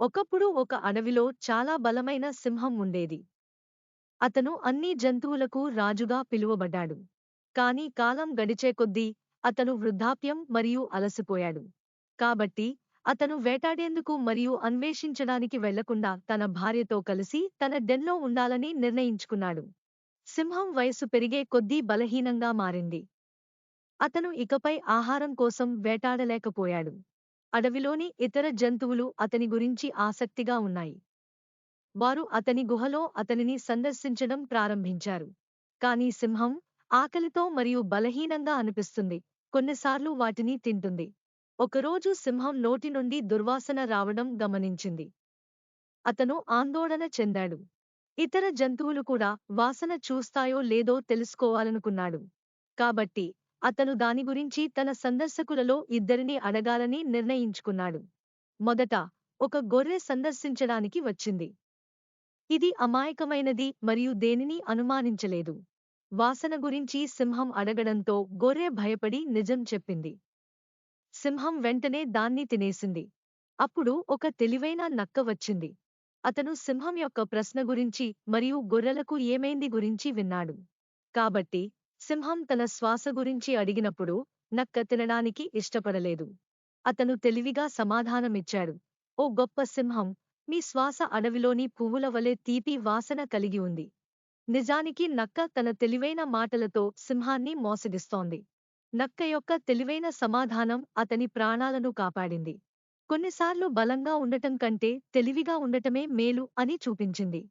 ఒకప్పుడు ఒక అడవిలో చాలా బలమైన సింహం ఉండేది. అతను అన్ని జంతువులకు రాజుగా పిలువబడ్డాడు. కాని కాలం గడిచే కొద్దీ అతను వృద్ధాప్యం మరియు అలసిపోయాడు. కాబట్టి అతను వేటాడేందుకు మరియు అన్వేషించడానికి వెళ్లకుండా తన భార్యతో కలిసి తన డెన్లో ఉండాలని నిర్ణయించుకున్నాడు. సింహం వయసు పెరిగే కొద్దీ బలహీనంగా మారింది. అతను ఇకపై ఆహారం కోసం వేటాడలేకపోయాడు. అడవిలోని ఇతర జంతువులు అతని గురించి ఆసక్తిగా ఉన్నాయి. వారు అతని గుహలో అతనిని సందర్శించడం ప్రారంభించారు. కాని సింహం ఆకలితో మరియు బలహీనంగా అనిపిస్తుంది. కొన్నిసార్లు వాటిని తింటుంది. ఒకరోజు సింహం నోటి నుండి దుర్వాసన రావడం గమనించింది. అతను ఆందోళన చెందాడు. ఇతర జంతువులు కూడా వాసన చూస్తాయో లేదో తెలుసుకోవాలనుకున్నాడు. కాబట్టి అతను దాని గురించి తన సందర్శకులలో ఇద్దరిని అడగాలని నిర్ణయించుకున్నాడు. మొదట ఒక గొర్రె సందర్శించడానికి వచ్చింది. ఇది అమాయకమైనది మరియు దేనినీ అనుమానించలేదు. వాసన గురించి సింహం అడగడంతో గొర్రె భయపడి నిజం చెప్పింది. సింహం వెంటనే దాన్ని తినేసింది. అప్పుడు ఒక తెలివైన నక్క వచ్చింది. అతను సింహం యొక్క ప్రశ్న గురించి మరియు గొర్రెలకు ఏమైంది గురించి విన్నాడు. కాబట్టి సింహం తన శ్వాస గురించి అడిగినప్పుడు నక్క తినడానికి ఇష్టపడలేదు. అతను తెలివిగా సమాధానమిచ్చాడు. ఓ గొప్ప సింహం, మీ శ్వాస అడవిలోని పువ్వుల వలె తీపి వాసన కలిగి ఉంది. నిజానికి నక్క తన తెలివైన మాటలతో సింహాన్ని మోసగిస్తోంది. నక్క యొక్క తెలివైన సమాధానం అతని ప్రాణాలను కాపాడింది. కొన్నిసార్లు బలంగా ఉండటం కంటే తెలివిగా ఉండటమే మేలు అని చూపించింది.